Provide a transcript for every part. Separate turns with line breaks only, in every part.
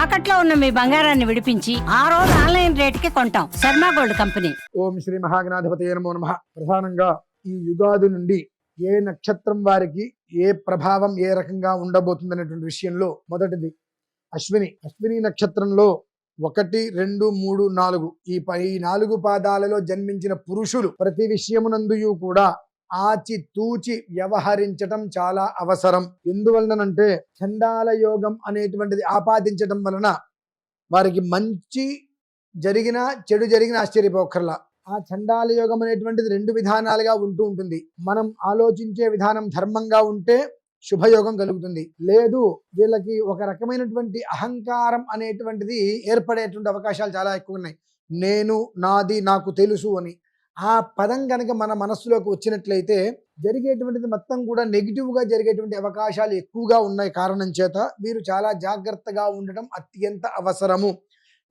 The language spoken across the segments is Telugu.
తాకట్లో ఉన్న మీ బంగారాన్ని విడిపించి ఆ రోజు ఆన్లైన్ రేటుకి కొంటాం. Sharma gold company.
ఓం శ్రీ మహాగణాధిపతయే నమో నమః. ప్రధానంగా ఈ యుగాది నుండి ఏ నక్షత్రం వారికి ఏ ప్రభావం ఏ రకంగా ఉండబోతుంది అనేటువంటి విషయంలో మొదటిది అశ్విని నక్షత్రంలో 1, 2, 3, 4 ఈ 4 పాదాలలో జన్మించిన పురుషులు ప్రతి విషయమునందు కూడా ఆచి తూచి వ్యవహరించటం చాలా అవసరం. ఎందువలనంటే చండాల యోగం అనేటువంటిది ఆపాదించటం వలన వారికి మంచి జరిగినా చెడు జరిగినా ఆశ్చర్యపోకర్లా. ఆ చండాల యోగం అనేటువంటిది 2 విధానాలుగా ఉంటుంది. మనం ఆలోచించే విధానం ధర్మంగా ఉంటే శుభయోగం కలుగుతుంది. లేదు వీళ్ళకి ఒక రకమైనటువంటి అహంకారం అనేటువంటిది ఏర్పడేటువంటి అవకాశాలు చాలా ఎక్కువ ఉన్నాయి. నేను, నాది, నాకు తెలుసు అని ఆ పదం కనుక మన మనస్సులోకి వచ్చినట్లయితే జరిగేటువంటిది మొత్తం కూడా నెగిటివ్గా జరిగేటువంటి అవకాశాలు ఎక్కువగా ఉన్నాయి. కారణం చేత మీరు చాలా జాగ్రత్తగా ఉండటం అత్యంత అవసరము.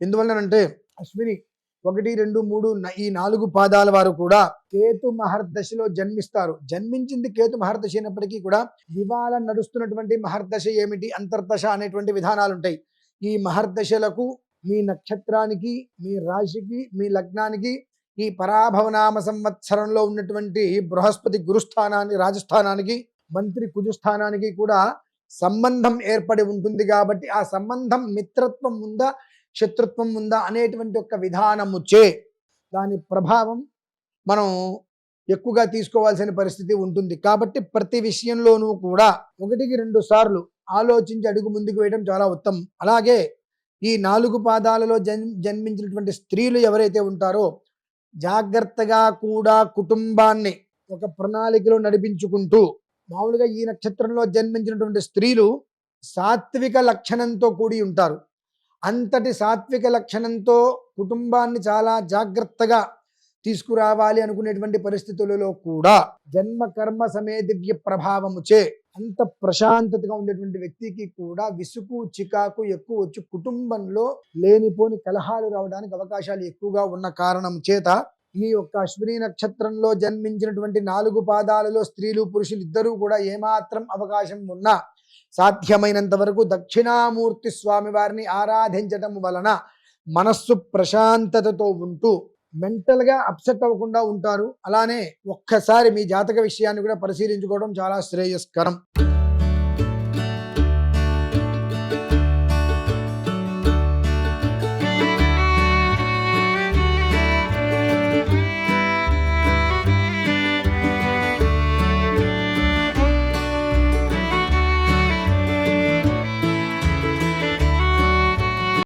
ఎందువల్లనంటే అశ్విని 1, 2, 3 ఈ 4 పాదాల వారు కూడా కేతు మహర్దశలో జన్మిస్తారు. జన్మించింది కేతు మహర్దశ అయినప్పటికీ కూడా ఇవాళ నడుస్తున్నటువంటి మహర్దశ ఏమిటి, అంతర్దశ అనేటువంటి విధానాలు ఉంటాయి. ఈ మహర్దశలకు మీ నక్షత్రానికి, మీ రాశికి, మీ లగ్నానికి ఈ పరాభవనామ సంవత్సరంలో ఉన్నటువంటి బృహస్పతి గురుస్థానానికి, రాజస్థానానికి, మంత్రి కుజస్థానానికి కూడా సంబంధం ఏర్పడి ఉంటుంది. కాబట్టి ఆ సంబంధం మిత్రత్వం ఉందా శత్రుత్వం ఉందా అనేటువంటి ఒక విధానముచే దాని ప్రభావం మనం ఎక్కువగా తీసుకోవాల్సిన పరిస్థితి ఉంటుంది. కాబట్టి ప్రతి విషయంలోనూ కూడా 1కి 2 సార్లు ఆలోచించి అడుగు ముందుకు వేయడం చాలా ఉత్తమం. అలాగే ఈ 4 పాదాలలో జన్మించినటువంటి స్త్రీలు ఎవరైతే ఉంటారో జాగ్రత్తగా కూడా కుటుంబాన్ని ఒక ప్రణాళికలో నడిపించుకుంటూ, మామూలుగా ఈ నక్షత్రంలో జన్మించినటువంటి స్త్రీలు సాత్విక లక్షణంతో కూడి ఉంటారు. అంతటి సాత్విక లక్షణంతో కుటుంబాన్ని చాలా జాగ్రత్తగా తీసుకురావాలి అనుకునేటువంటి పరిస్థితులలో కూడా జన్మ కర్మ సమయ దివ్య ప్రభావముచే అంత ప్రశాంతతగా ఉండేటువంటి వ్యక్తికి కూడా విసుగు చికాకు ఎక్కువ వచ్చి కుటుంబంలో లేనిపోని కలహాలు రావడానికి అవకాశాలు ఎక్కువగా ఉన్న కారణం చేత ఈ యొక్క అశ్విని నక్షత్రంలో జన్మించినటువంటి 4 పాదాలలో స్త్రీలు పురుషులు ఇద్దరూ కూడా ఏమాత్రం అవకాశం ఉన్నా సాధ్యమైనంత వరకు దక్షిణామూర్తి స్వామి వారిని ఆరాధించటం వలన మనస్సు ప్రశాంతతతో ఉంటూ మెంటల్గా అప్సెట్ అవ్వకుండా ఉంటారు. అలానే ఒక్కసారి మీ జాతక విషయాన్ని కూడా పరిశీలించుకోవడం చాలా శ్రేయస్కరం.